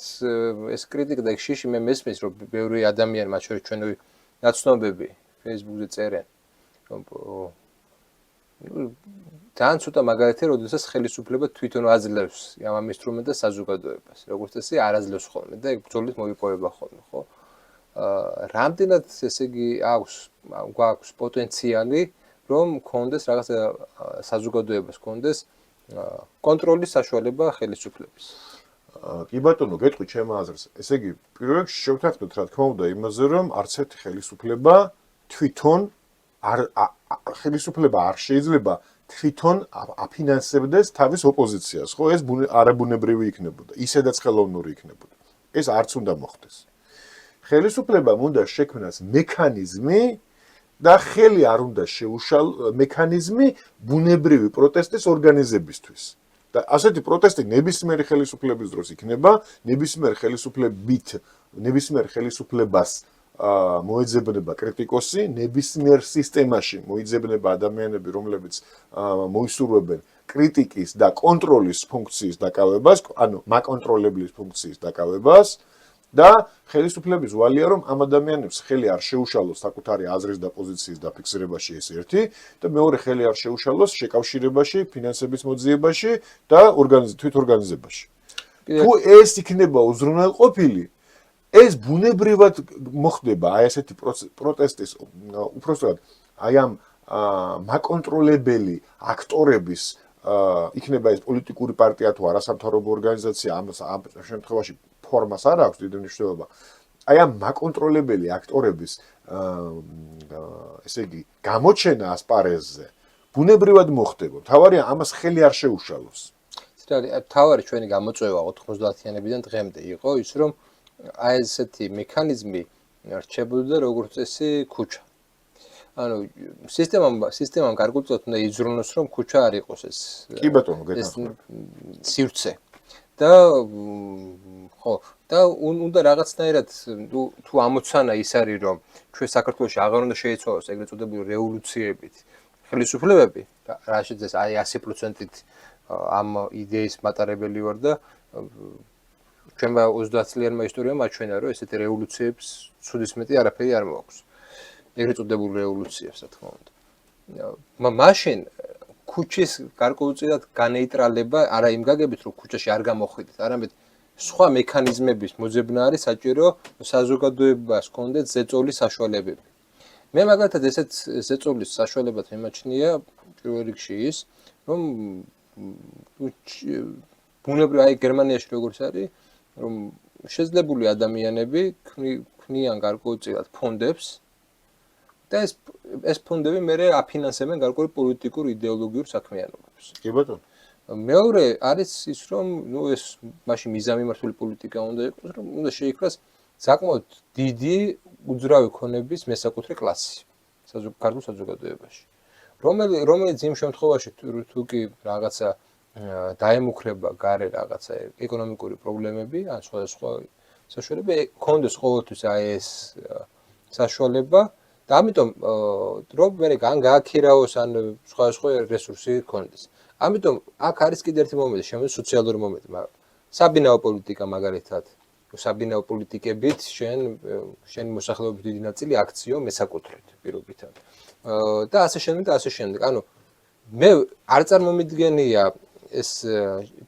ეს კრიტიკა და შიში მე მესმის რომ ბევრი ადამიანი მათ შორის ჩვენი ნაცნობები Facebook-ზე წერენ ძალიან ცოტა მაგალითია როდესაც ხელისუფლება თვითონ აძლევს ამ ინსტრუმენტს საზოგადოებას როგორც წესი არ აძლევს ხოლმე და ეგ ბრძოლით მოიპოვება ხოლმე ხო რამდენად ესე იგი გვაქვს პოტენციალი რომ კონდეს რაღაც საზოგადოებას კონდეს კონტროლის საშუალება ხელისუფლების კი ბატონო გეტყვი ჩემ აზრს ესე იგი პირველ რიგში შევთანხმდეთ რა თქმა უნდა იმაზე რომ არც ერთი ხელისუფლება თვითონ ხელისუფლება არ შეიძლება თვითონ აფინანსებდეს თავის ოპოზიციას ხო ეს არაბუნებრივი იქნებოდა ისედაც ხელოვნური იქნებოდა ეს არც უნდა მოხდეს ხელისუფლებამ უნდა შექმნას მექანიზმი და ხელი არ უნდა შეუშალოს მექანიზმი ბუნებრივი პროტესტის ორგანიზებისთვის და ასეთი პროტესტი ნებისმიერი ხელისუფლების დროს იქნება ნებისმიერ ხელისუფლებას მოეძებნება კრიტიკოსი ნებისმიერ სისტემაში მოიძებნება ადამიანები რომლებიც მოისურვებენ კრიტიკის და კონტროლის ფუნქციის დაკავებას ანუ მაკონტროლებლის ფუნქციის დაკავებას და ხელისუფლების ვალია რომ ამ ადამიანებს ხელი არ შეუშალოს საკუთარი აზრის და პოზიციის დაფიქსირებაში ეს ერთი და მეორე ხელი არ შეუშალოს შეკავშირებაში, ფინანსების მოძიებაში და თვითორგანიზებაში. თუ ეს იქნება უზრუნველყოფილი, ეს ბუნებრივად მოხდება აი ესეთი პროტესტის უпростоად აი ამ მაკონტროლებელი აქტორების იქნება ეს პოლიტიკური პარტია თუ არასამთავრობო ორგანიზაცია ამ შემთხვევაში ფორმას არ აქვს დიდი მნიშვნელობა. აი ამ მაკონტროლებელი აქტორების ესე იგი გამოჩენა ასპარეზზე ბუნებრივად მოხდება. თავარია ამას ხელი არ შეუშალოს. თავარი ჩვენი გამოწვევა 90-იანებიდან დღემდე იყო ის რომ აი ესეთი მექანიზმი რჩებოდა როგორც წესი ქუჩა. ანუ სისტემამ გარკვეულწილად უნდა იზრუნოს რომ ქუჩა არ იყოს ეს. კი ბატონო, გეტყვი. სივრცე. და ხო, და უნდა რაღაცნაირად თუ ამოცანა ის არის რომ ჩვენ საქართველოში აღარ უნდა შეიცვალოს ეგრეთ წოდებული რევოლუციებით ხელისუფლებები, რაშიც ეს აი 100%-ით ამ იდეის მატარებელი ვარ და ჩვენმა 30 წლიანმა ისტორიამ აჩვენა რომ ესეთი რევოლუციებს ცუდის მეტი არაფერი არ მოაქვს. ეგრეთ წოდებულ რევოლუციებს, რა თქმა უნდა. მაშინ ქუჩის გარკვეულწილად განეიტრალება არა იმ გაგებით რომ ქუჩაში არ გამოხვიდეთ, არამედ სხვა მექანიზმების მოძებნა არის საჭირო საზოგადოებას ჰქონდეთ ზეწოლის საშუალებები. მე მაგალითად ესეთ ზეწოლის საშუალებად მიმაჩნია პირველ რიგში ის რომ ბუნებრივად აი გერმანიაში როგორც არის რომ შეძლებული ადამიანები ქმნიან გარკვეულწილად ფონდებს და ეს ფონდები მერე აფინანსებენ გარკვეული პოლიტიკურ იდეოლოგიურ საქმიანობებს. კი ბატონო. მეორე არის ის რომ ეს მაშინ მიზანმიმართული პოლიტიკა უნდა იყოს რომ უნდა შეიქმნას საკმაოდ დიდი უძრავი ქონების მესაკუთრე კლასი ქართულ საზოგადოებაში. რომელიც იმ შემთხვევაში თუ კი რაღაცა დაემუქრება გარე რაღაცა ეკონომიკური პრობლემები ან სხვა საშუალება ქონდეს ყოველთვის აი ეს საშუალება და ამიტომ რომ მე გააქირაოს ან სხვა რესურსი ქონდეს. ამიტომ აქ არის კიდევ ერთი მომენტი, შემოდის სოციალური მომენტი, მაგრამ საბინაო პოლიტიკა მაგალითად, საბინაო პოლიტიკებით შენი მოსახლეობის დიდი ნაწილი აქციო მესაკუთრეთ პირობითად. და ასე შემდეგ და ასე შემდეგ. ანუ მე არ წარმომიდგენია ეს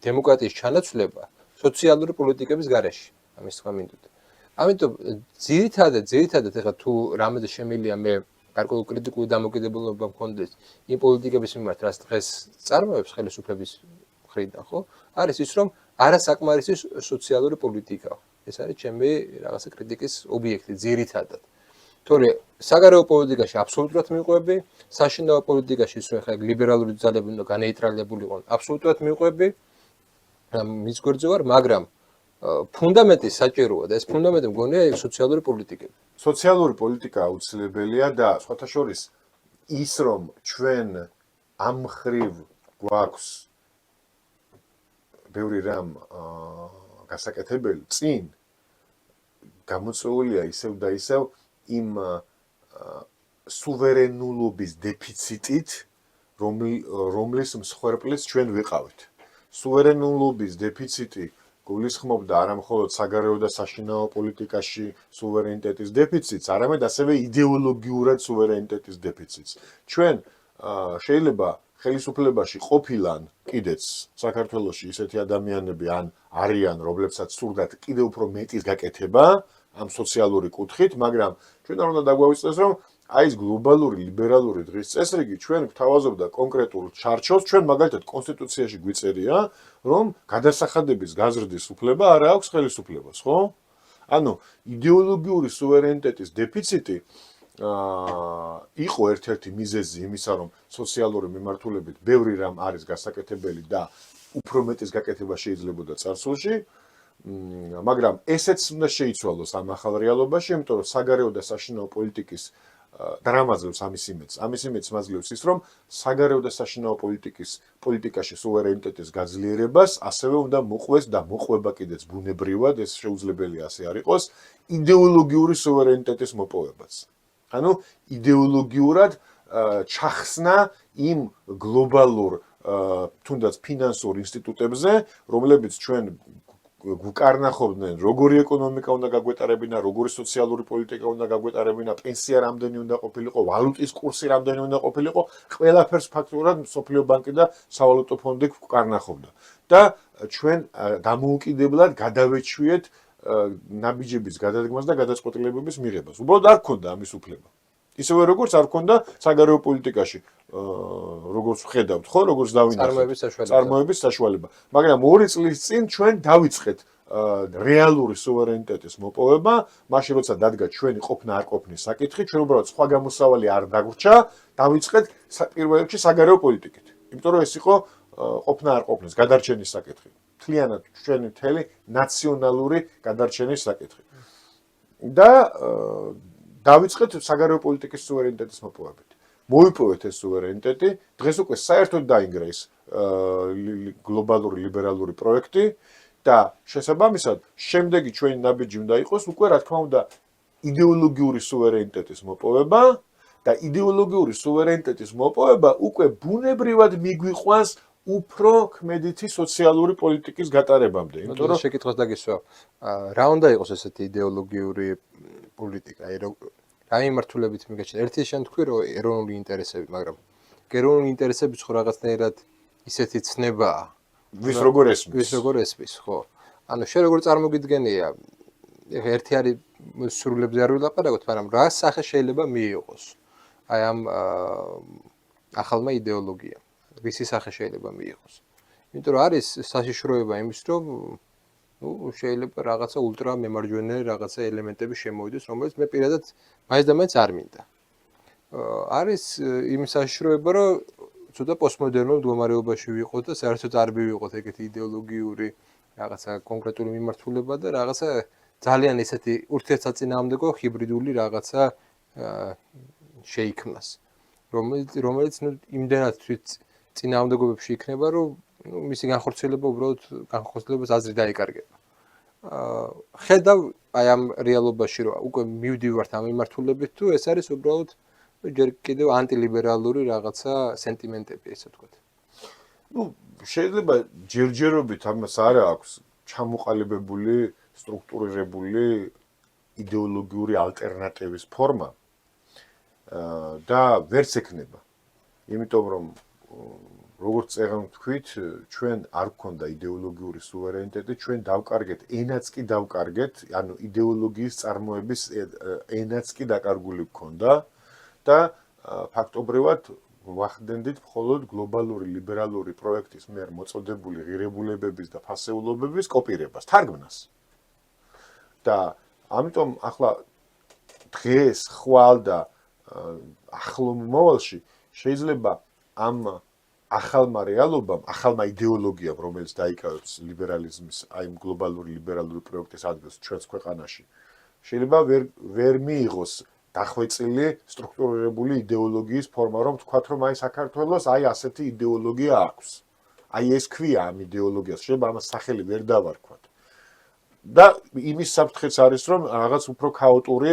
დემოკრატიის ჩანაცვლება სოციალური პოლიტიკების გარეშე, ამის თქვა მინდოდა. ამიტომ ძირითადად ეხლა თუ რამეზე შემილია მე გარკვეული კრიტიკული დამოკიდებულება მქონდეს იმ პოლიტიკების მიმართ, რაც დღეს წარმოებს ხელისუფლების მხრიდან, ხო? არის ის რომ არასაკმარისი სოციალური პოლიტიკაა. ეს არის ჩემი რაღაცა კრიტიკის ობიექტი ძირითადად. თორე საგარეო პოლიტიკაში აბსოლუტურად მიყვები, საშინაო პოლიტიკაში ისე ხა ლიბერალური ძალები უნდა განეიტრალებულიყონ, აბსოლუტურად მიყვები. მის გვერდზე ვარ, მაგრამ ფუნდამენტი საჭიროა და ეს ფუნდამენტი მგონია სოციალური პოლიტიკები. სოციალური პოლიტიკა აუცილებელია და სხვათა შორის ის რომ ჩვენ ამ ხრივ გვაქვს ბევრი რამ გასაკეთებელი წინ გამოწვეულია ისევ და ისევ იმ სუვერენულობის დეფიციტით რომლის მსხვერპლიც ჩვენ ვიყავით. სუვერენულობის დეფიციტი გულისხმობდა არა მხოლოდ საგარეო და საშინაო პოლიტიკაში სუვერენიტეტის დეფიციტს, არამედ ასევე იდეოლოგიურად სუვერენიტეტის დეფიციტს. ჩვენ შეიძლება ხელისუფლებაში ყოფილან კიდეც საქართველოში ისეთი ადამიანები ან არიან, რომლებსაც სურდათ კიდევ უფრო მეტის გაკეთება ამ სოციალური კუთხით, მაგრამ ჩვენ არ უნდა დაგვავიწყდეს, რომ აი ეს გლობალური ლიბერალური დღის წესრიგი ჩვენ გვთავაზობდა კონკრეტულ ჩარჩოს, ჩვენ მაგალითად კონსტიტუციაში გვიწერია, რომ გადასახადების გაზრდის უფლება არ აქვს ხელისუფლებას, ხო? ანუ იდეოლოგიური სუვერენიტეტის დეფიციტი იყო ერთ-ერთი მიზეზი იმისა, რომ სოციალური მიმართულებით ბევრი რამ არის გასაკეთებელი და უფრო მეტის გაკეთება შეიძლებოდა წარსულში, მაგრამ ესეც უნდა შეიცვალოს ამ ახალ რეალობაში, იმიტომ რომ საგარეო და საშინაო პოლიტიკის დრამაზებს ამის იმედს მაძლევს ის, რომ საგარეო და საშინაო პოლიტიკაში სუვერენიტეტის გაძლიერებას ასევე უნდა მოყვეს და მოყვება კიდეც ბუნებრივად, ეს შეუძლებელია ასე არ იყოს, იდეოლოგიური სუვერენიტეტის მოპოვებაც. ანუ იდეოლოგიურად ჩახსნა იმ გლობალურ თუნდაც ფინანსურ ინსტიტუტებზე, რომლებიც ჩვენ გუკარნახობდნენ როგორი ეკონომიკა უნდა გაგვეტარებინა, როგორი სოციალური პოლიტიკა უნდა გაგვეტარებინა, პენსია რამდენი უნდა ყოფილიყო, ვალუტის კურსი რამდენი უნდა ყოფილიყო, ყველაფერს ფაქტურად მსოფლიო ბანკი და სავალუტო ფონდი გუკარნახობდა. და ჩვენ დამოუკიდებლად გადავეჩვიეთ ნაბიჯების გადადგმას და გადაწყვეტილებების მიღებას. უბრალოდ არ გქონდა ამის უფლება. ისევე როგორც არ გქონდა საგარეო პოლიტიკაში, როგორც ვხედავთ, ხო, როგორც დავინახეთ წარმოების საშუალება. მაგრამ 2 წლის წინ ჩვენ დავიწყეთ რეალური სუვერენიტეტის მოპოვება, მაშინ როცა დადგა ჩვენი ყოფნა არ ყოფნის საკითხი, ჩვენ უბრალოდ სხვა გამოსავალი არ დაგვრჩა, დავიწყეთ პირველ რიგში საგარეო პოლიტიკით. იმიტომ რომ ეს იყო ყოფნა არ ყოფნის გადარჩენის საკითხი. მთლიანად ჩვენი მთელი ნაციონალური გადარჩენის საკითხი. და დავიწყეთ საგარეო პოლიტიკის სუვერენიტეტის მოპოვებით. მოვიპოვეთ ეს სუვერენიტეტი, დღეს უკვე საერთოდ დაინგრა ის გლობალური ლიბერალური პროექტი და შესაბამისად შემდეგი ჩვენი ნაბიჯი უნდა იყოს უკვე რა თქმა უნდა იდეოლოგიური სუვერენიტეტის მოპოვება და იდეოლოგიური სუვერენიტეტის მოპოვება უკვე ბუნებრივად მიგვიყვანს უფრო ქმედითი სოციალური პოლიტიკის გატარებამდე. იმიტომ რომ შეკითხვას დაგისვა, რა უნდა იყოს ესეთი იდეოლოგიური პოლიტიკა, რა მიმართულებით მიგეჩნია? ერთი შენ თქვი რომ ეროვნული ინტერესები, მაგრამ ეროვნული ინტერესები ხო რაღაცნაირად ისეთი ცნებაა, ვის როგორ ესმის, ხო? ანუ შენ როგორ წარმოგიდგენია, ერთი არის სრულებზე არ ვილაპარაკოთ, მაგრამ რა სახე შეიძლება მიიღოს აი ამ ახალმა იდეოლოგიამ? ვისი სახე შეიძლება მიიღოს? იმიტომ რომ არის საშიშროება იმის, რომ შეიძლება რაღაცა ულტრა მემარჯვენე რაღაცა ელემენტები შემოვიდეს, რომელიც მე პირადად მაინც და მაინც არ მინდა. არის იმის საშიშროება, რომ ცოტა პოსტმოდერნულ მდგომარეობაში ვიყოთ და საერთოდ არ მივიღოთ ეგეთი იდეოლოგიური რაღაცა კონკრეტული მიმართულება და რაღაცა ძალიან ისეთი ურთიერთსაწინააღმდეგო ჰიბრიდული რაღაცა შეიქმნას, რომელიც იმდენად წინააღმდეგობებში იქნება, რომ მისი განხორციელება უბრალოდ განხორციელებას აზრი დაიკარგება. ხედავ აი ამ რეალობაში, რომ უკვე მივდივართ ამ მიმართულებით, თუ ეს არის უბრალოდ ჯერ კიდევ ანტილიბერალური რაღაცა სენტიმენტები, ესე ვთქვათ. შეიძლება ჯერჯერობით ამას არ აქვს ჩამოყალიბებული, სტრუქტურირებული იდეოლოგიური ალტერნატივის ფორმა და ვერც ექნება. იმიტომ რომ როგორც წეგან თქვით, ჩვენ არ გქონდა იდეოლოგიური სუვერენიტეტი, ჩვენ დავკარგეთ, ენაც კი დავკარგეთ, ანუ იდეოლოგიის წარმოების ენაც კი დაკარგული გქონდა და ფაქტობრივად ვახდენდით მხოლოდ გლობალური ლიბერალური პროექტის მიერ მოწოდებული ღირებულებების და ფასეულობების კოპირებას, თარგმნას. და ამიტომ ახლა დღეს ხვალ და ახლო მომავალში შეიძლება ამ ახალმა რეალობამ, ახალმა იდეოლოგიამ, რომელიც დაიკავებს ლიბერალიზმის, აი გლობალური ლიბერალური პროექტის ადგილს ჩვენს ქვეყანაში, შეიძლება ვერ მიიღოს დახვეწილი სტრუქტურირებული იდეოლოგიის ფორმა, რომ თქვათ, რომ აი საქართველოს აი ასეთი იდეოლოგია აქვს. აი ეს ქვია ამ იდეოლოგიას, შეიძლება ამას სახელი ვერ დავარქვათ. და იმის საფრთხეც არის, რომ რაღაც უფრო ქაოტური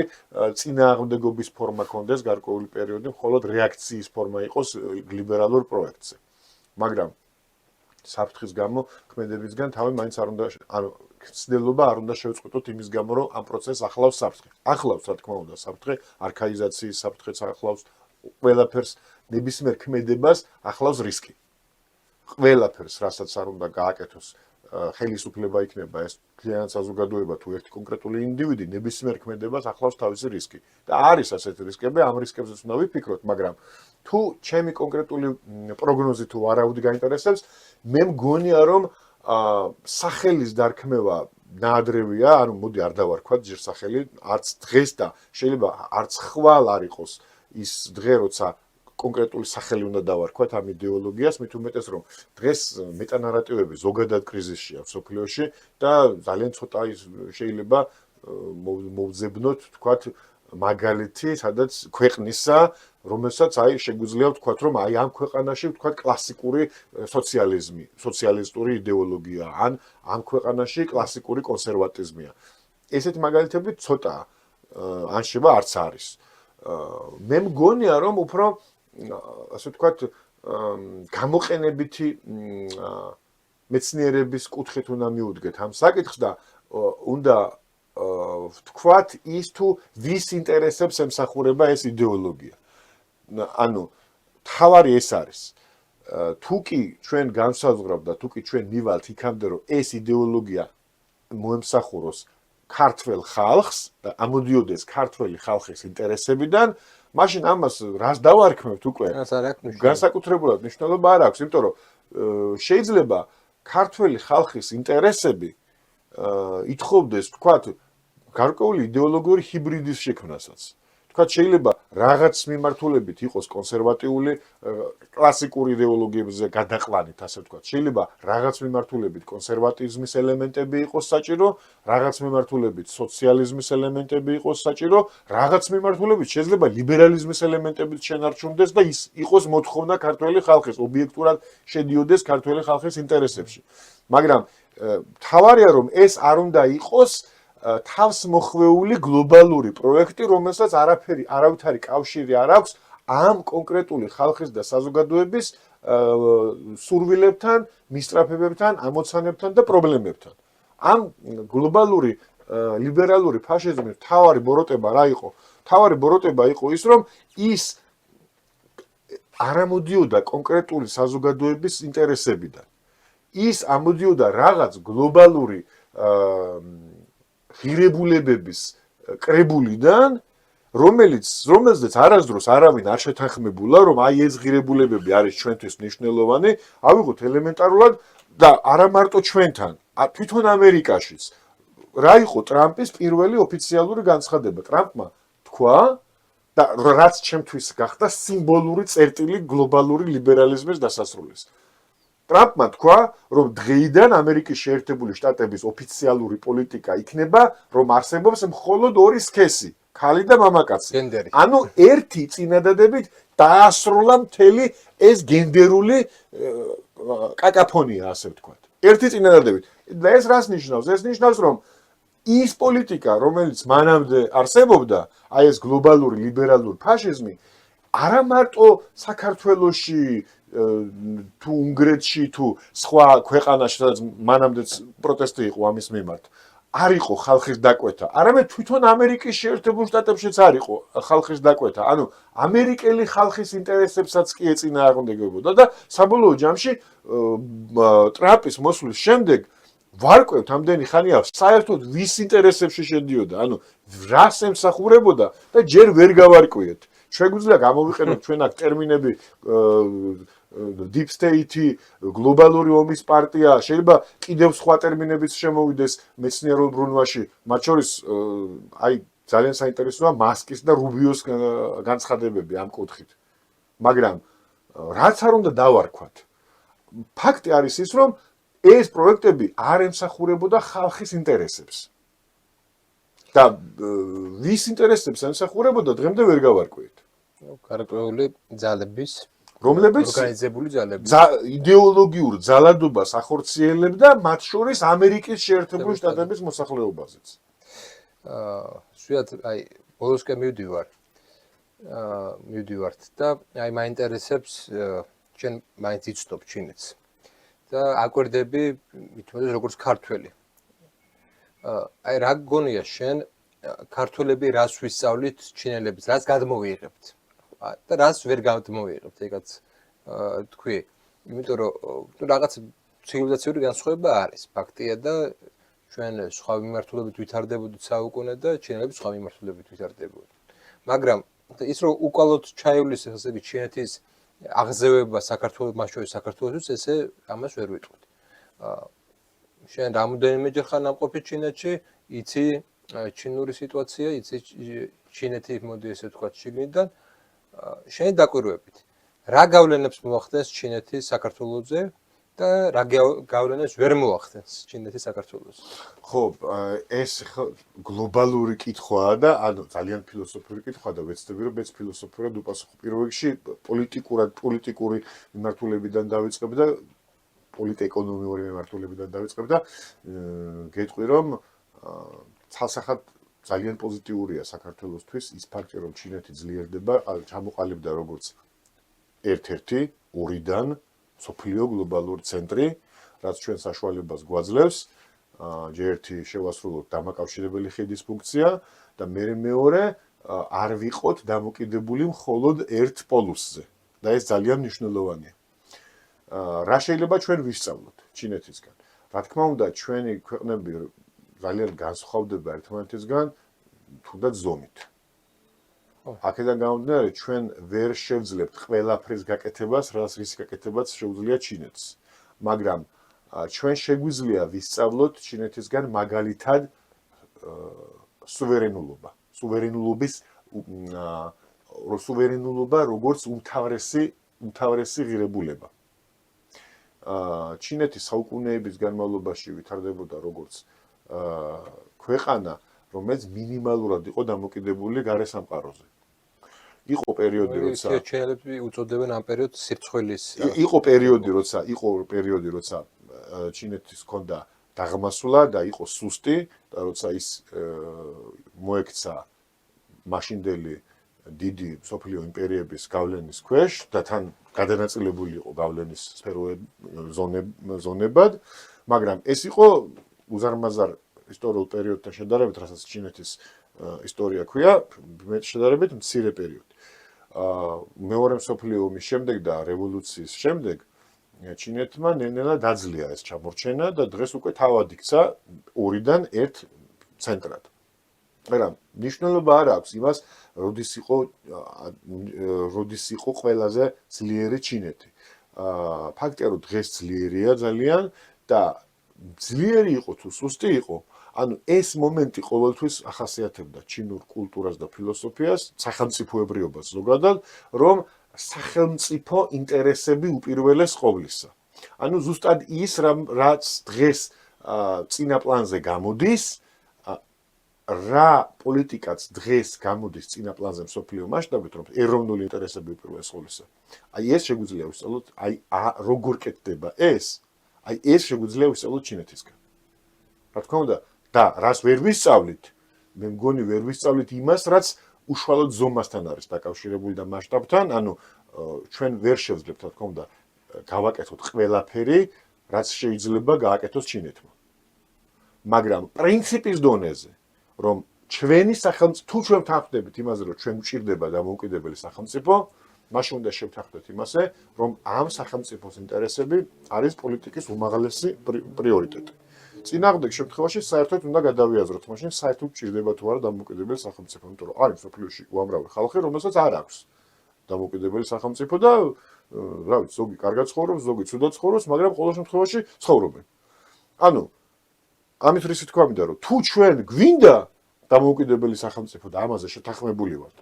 წინააღმდეგობის ფორმა კონდეს გარკვეული პერიოდი, მხოლოდ რეაქციის ფორმა იყოს ლიბერალურ პროექტზე. მაგრამ საფრთხის გამო ქმედებისგან თავი მაინც არ უნდა, ანუ ცდილობა არ უნდა შევწყვეტოთ იმის გამო, რომ ამ პროცესს ახლავს საფრთხე. ახლავს, რა თქმა უნდა, საფრთხე, არქაიზაციის საფრთხეც ახლავს, ყველაფერს ნებისმიერ ქმედებას ახლავს რისკი. ყველაფერს, რასაც არ უნდა გააკეთოს, ხელისუფლება იქნება ეს მთლიანად საზოგადოება თუ ერთი კონკრეტული ინდივიდი ნებისმიერ ქმედებას ახლავს თავისი რისკი. და არის ასეთი რისკები, ამ რისკებზეც უნდა ვიფიქროთ, მაგრამ თუ ჩემი კონკრეტული პროგნოზი თუ ვარაუდი გაინტერესებს, მე მგონია რომ სახელის დარქმევა ნაადრევია, ანუ მოდი არ დავარქვათ ჯერ სახელი, არც დღეს და შეიძლება არც ხვალ არ იყოს ის დღე, როცა კონკრეტული სახელი უნდა დავარქვათ ამ იდეოლოგიას, მით უმეტეს რომ დღეს მეტანარატივები ზოგადად კრიზისშია მსოფლიოში და ძალიან ცოტა შეიძლება მოვძებნოთ, თქვათ, მაგალითი, სადაც ქვეყნისა, რომელსაც აი შეგვიძლია ვთქვათ, რომ აი ამ ქვეყანაში ვთქვათ კლასიკური სოციალიზმი, სოციალისტური იდეოლოგია, ან ამ ქვეყანაში კლასიკური კონსერვატიზმია. ესეთი მაგალითები ცოტაა, ან შეიძლება არც არის. მე მგონია, რომ უფრო ასე ვთქვათ, გამოყენებითი მეცნიერების კუთხით უნდა მიუდგეთ ამ საკითხს და უნდა ვთქვათ ის თუ ვის ინტერესებს ემსახურება ეს იდეოლოგია. ანუ თავარი ეს არის. თუ კი ჩვენ განსაზღვრავთ და თუ კი ჩვენ მივალთ იქამდე რომ ეს იდეოლოგია მოემსახუროს ქართველ ხალხს და ამოდიოდეს ქართველი ხალხის ინტერესებიდან, მაშინ ამას რას დავარქმევთ უკვე? განსაკუთრებულად მნიშვნელობა არ აქვს, იმიტომ რომ შეიძლება ქართველი ხალხის ინტერესები ითხოვდეს, თქვათ, გარკვეული იდეოლოგიური ჰიბრიდის შექმნასაც. თქვათ, შეიძლება რაღაც მიმართულებით იყოს კონსერვატიული, კლასიკური იდეოლოგიებზე გადაყვანით, ასე ვთქვათ. შეიძლება რაღაც მიმართულებით კონსერვატიზმის ელემენტები იყოს საჭირო, რაღაც მიმართულებით სოციალიზმის ელემენტები იყოს საჭირო, რაღაც მიმართულებით შეიძლება ლიბერალიზმის ელემენტებიც შენარჩუნდეს და ის იყოს მოთხოვნა ქართველი ხალხის, ობიექტურად შედიოდეს ქართველი ხალხის ინტერესებში. მაგრამ თავარია რომ ეს არ უნდა იყოს თავს მოხვეული გლობალური პროექტი, რომელსაც არავითარი კავშირი არ აქვს ამ კონკრეტული ხალხის და საზოგადოების სურვილებთან, მისწრაფებებთან, ამოცანებთან და პრობლემებთან. ამ გლობალური ლიბერალური ფაშიზმის თავარი ბოროტება რა იყო? თავარი ბოროტება იყო ის, რომ ის არ ამოდიოდა კონკრეტული საზოგადოების ინტერესებიდან. ის ამოდიოდა რაღაც გლობალური ღირებულებების კრებულიდან, რომელზეც არასდროს არავინ არ შეთანხმებულა, რომ აი ეს ღირებულებები არის ჩვენთვის მნიშვნელოვანი, ავიღოთ ელემენტარულად და არა მარტო ჩვენთან, თვითონ ამერიკაშიც. რა იყო ტრამპის პირველი ოფიციალური განცხადება? ტრამპმა თქვა და რაც ჩემთვის გახდა სიმბოლური წერტილი გლობალური ლიბერალიზმის დასასრულის. ტრამპმა თქვა, რომ დღეიდან ამერიკის შეერთებული შტატების ოფიციალური პოლიტიკა იქნება, რომ არსებობს მხოლოდ ორი სქესი, ქალი და მამაკაცი. ანუ ერთი წინადადებით დაასრულა მთელი ეს გენდერული კაკაფონია, ასე ვთქვათ. ერთი წინადადებით. და ეს რას ნიშნავს? ეს ნიშნავს, რომ ის პოლიტიკა, რომელიც მანამდე არსებობდა, აი ეს გლობალური ლიბერალური ფაშიზმი, არა მარტო საქართველოში თუ უნგრეთში თუ სხვა ქვეყანაში, სადაც მანამდეც პროტესტი იყო ამის მიმართ, არ იყო ხალხის დაკვეთა. არამედ თვითონ ამერიკის შეერთებულ შტატებშიც არ იყო ხალხის დაკვეთა. ანუ ამერიკელი ხალხის ინტერესებსაც კი ეწინააღმდეგებოდა და საბოლოო ჯამში ტრამპის მოსვლის შემდეგ ვარკვევთ ამდენი ხანია საერთოდ ვის ინტერესებში შედიოდა, ანუ რას ემსახურებოდა და ჯერ ვერ გავარკვიეთ. შეგვიძლია გამოვიყენოთ ჩვენ აქ ტერმინები deep state, გლობალური ომის პარტია, შეიძლება კიდევ სხვა ტერმინებიც შემოვიდეს მეცნიერულ ბრუნვაში, მათ შორის აი ძალიან საინტერესოა მასკის და რუბიოს განცხადებები ამ კუთხით. მაგრამ რაც არ უნდა დავარქვათ, ფაქტი არის ის, რომ ეს პროექტები არ ემსახურებოდა ხალხის ინტერესებს. და ვის ინტერესებს ემსახურებოდა დღემდე ვერ გავარკვიეთ. გარკვეული ძალების რომლებიც ორგანიზებული ძალები იდეოლოგიურ ძალადობას ახორციელებდა მათ შორის ამერიკის შეერთებული შტატების მოსახლეობაზეც. სულიად აი ბოლოსკენ მივდივართ და აი მაინტერესებს ჩვენ მაინც იცნობ ჩინეთს და აკვირდები მithumedes როგორც ქართველი. აი რა გონია შენ ქართველები რას ვისწავლით ჩინელებს, რას გადმოვიღებთ? და რას ვერ გადმოვიღებთ, ეგაც თქვი. იმიტომ რომ რაღაც ცივილიზაციური განსხვავება არის, ფაქტია და ჩვენ სხვა მიმართულებით ვითარდებოდით საუკუნე და ჩინელები სხვა მიმართულებით ვითარდებოდნენ. მაგრამ ის რომ უკვალოდ ჩაივლის ესები ჩინეთის აღზევება საქართველოს მას შორის საქართველოსთვის, ესე ამას ვერ ვიტყვით. შენ რამოდენიმეჯერ ხარ ნამყოფი ჩინეთში, იცი ჩინური სიტუაცია, იცი ჩინეთი მოდი ესე ვთქვათ შიგნიდან. შენი დაკვირვებით, რა გავლენებს მოახდენს ჩინეთი საქართველოზე და რა გავლენებს ვერ მოახდენს ჩინეთი საქართველოზე? ხო, ეს გლობალური კითხვაა და ანუ ძალიან ფილოსოფიური კითხვაა და ვეცდები რომ მეც ფილოსოფიურად უპასუხო. პირველ რიგში პოლიტიკური მიმართულებიდან დავიწყებ და პოლიტეკონომიური მიმართულებიდან დავიწყებ და გეტყვი რომ ცალსახად ძალიან პოზიტიურია საქართველოსთვის ის ფაქტი რომ ჩინეთი ძლიერდება, ჩამოყალიბდა როგორც ერთ-ერთი ორიდან სოფლიო გლობალური ცენტრი, რაც ჩვენ საშუალებას გვაძლევს ჯერ ერთი შევასრულოთ დამაკავშირებელი ხიდის ფუნქცია და მეორე არ ვიყოთ დამოკიდებული მხოლოდ ერთ პოლუსზე და ეს ძალიან მნიშვნელოვანია. რა შეიძლება ჩვენ ვისწავლოთ ჩინეთისგან? რა თქმა უნდა, ჩვენი ქვეყნები ძალიან განსხვავდება ერთმანეთისგან თუნდაც ზომით. აქედან გამომდინარე, ჩვენ ვერ შევძლებთ ყველაფრის გაკეთებას, რის გაკეთებაც შეუძლია ჩინეთს. მაგრამ ჩვენ შეგვიძლია ვისწავლოთ ჩინეთისგან მაგალითად სუვერენულობა. სუვერენულობა როგორც უმთავრესი ღირებულება. ჩინეთი საუკუნეების განმავლობაში ვითარდებოდა როგორც ქვეყანა, რომელიც მინიმალურად იყო დამოკიდებული გარე სამყაროზე. იყო პერიოდი, როცა ჩინელები უწოდებენ ამ პერიოდს სირცხვილის. იყო პერიოდი, როცა ჩინეთის ჰქონდა დაღმასვლა და იყო სუსტი და როცა ის მოექცა მაშინდელი დიდი მსოფლიო იმპერიების გავლენის ქვეშ და თან გადანაწილებული იყო გავლენის ზონებად, მაგრამ ეს იყო უზარმაზარ ისტორიულ პერიოდთან შედარებით, რასაც ჩინეთის ისტორია ქვია, შედარებით მცირე პერიოდი. მეორე მსოფლიო ომის შემდეგ და რევოლუციის შემდეგ ჩინეთმა ნელ-ნელა დაძლია ეს ჩამორჩენა და დღეს უკვე თავად იქცა ორიდან ერთ ცენტრად. მაგრამ მნიშვნელობა არ აქვს იმას, როდის იყო ყველაზე ძლიერი ჩინეთი. ფაქტია, რომ დღეს ძლიერია ძალიან და ძლიერი იყო თუ სუსტი იყო, ანუ ეს მომენტი ყოველთვის ახასიათებდა ჩინურ კულტურას და ფილოსოფიას, სახელმწიფოებრიობას ზოგადად, რომ სახელმწიფო ინტერესები უპირველეს ყოვლისა. ანუ ზუსტად ის, რაც დღეს წინა პლანზე გამოდის, რა პოლიტიკაც დღეს გამოდის წინა პლანზე მსოფლიო მასშტაბით, რომ ეროვნული ინტერესები უპირველეს ყოვლისა. აი ეს შეგვიძლია ვისწავლოთ, აი როგორ კეთდება ეს შეგვიძლია ვისწავლოთ ჩინეთისგან. რა თქმა უნდა, და რას ვერ ვისწავლით, მე მგონი ვერ ვისწავლით იმას, რაც უშუალოდ ზომასთან არის დაკავშირებული და მასშტაბთან, ანუ ჩვენ ვერ შევძლებთ, რა თქმა უნდა, გავაკეთოთ ყველაფერი, რაც შეიძლება გააკეთოს ჩინეთმა. მაგრამ პრინციპის დონეზე, რომ ჩვენი სახელმწიფო, თუ ჩვენ ვთანხმდებით იმაზე, რომ ჩვენ გვჭირდება დამოუკიდებელი სახელმწიფო, მაშინ უნდა შევთანხმდეთ იმაზე, რომ ამ სახელმწიფოს ინტერესები არის პოლიტიკის უმაღლესი პრიორიტეტი. წინააღმდეგ შემთხვევაში საერთოდ უნდა გადავიაზროთ, მაშინ საერთოდ გვჭირდება თუ არა დამოუკიდებელი სახელმწიფო, იმიტომ რომ არის მსოფლიოში უამრავი ხალხი, რომელსაც არ აქვს დამოუკიდებელი სახელმწიფო და რა ვიცი, ზოგი კარგად ცხოვრობს, ზოგი ცუდად ცხოვრობს, მაგრამ ყოველ შემთხვევაში ცხოვრობენ. ანუ ამით რისი თქვა მინდა, რომ თუ ჩვენ გვინდა დამოუკიდებელი სახელმწიფო და ამაზე შეთანხმებული ვართ,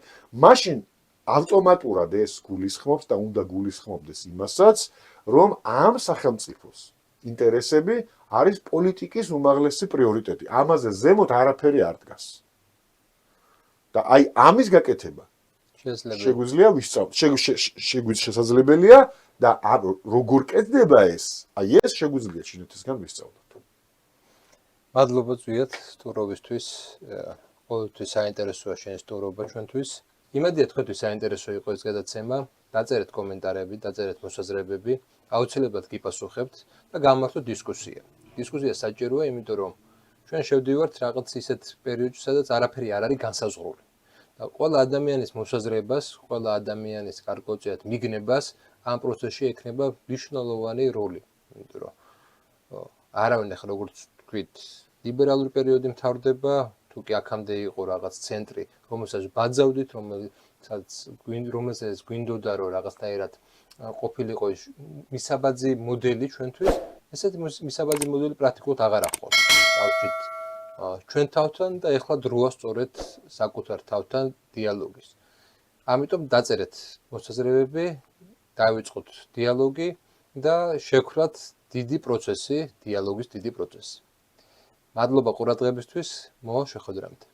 მაშინ ავტომატურად ეს გულისხმობს და უნდა გულისხმობდეს იმასაც, რომ ამ სახელმწიფოს ინტერესები არის პოლიტიკის უმაღლესი პრიორიტეტი. ამაზე ზემოთ არაფერი არ დგას. და აი ამის გაკეთება შეგვიძლია ვისწავლოთ, შესაძლებელია და როგორ კეთდება ეს, აი ეს შეგვიძლია ჩინეთისგან ვისწავლოთ. მადლობა ზვიად სტუმრობისთვის, ყოველთვის საინტერესოა შენი სტუმრობა ჩვენთვის. იმედია თქვენთვის საინტერესო იყო ეს გადაცემა. დაწერეთ კომენტარები, დაწერეთ მოსაზრებები, აუცილებლად გიპასუხებთ და გამართოთ დისკუსია. დისკუსია საჭიროა, იმიტომ რომ ჩვენ შევდივართ რაღაც ისეთ პერიოდში, სადაც არაფერი არ არის განსაზღვრული. და ყველა ადამიანის მოსაზრებას, ყველა ადამიანის გარკვეულწილად მიგნებას ამ პროცესში ექნება მნიშვნელოვანი როლი. იმიტომ რომ არავინ ახლა როგორც თქვით, ლიბერალური პერიოდი მთავრდება, თუ კი აქამდე იყო რაღაც ცენტრი, რომელსაც ბაძავდით, რომელსაც გვინდოდა რომ რაღაცნაირად ყოფილიყო მისაბაძი მოდელი ჩვენთვის, ესეთი მისაბაძი მოდელი პრაქტიკულად აღარ ახვალ. დავჭით ჩვენ თავთან და ეხლა დროა სწორედ საკუთარ თავთან დიალოგის. ამიტომ დაწერეთ მოსაზრებები, დავიწყოთ დიალოგი და შევქრათ დიდი პროცესი, დიალოგის დიდი პროცესი. მადლობა ყურადღებისთვის, მოვა შეხვედრამდე.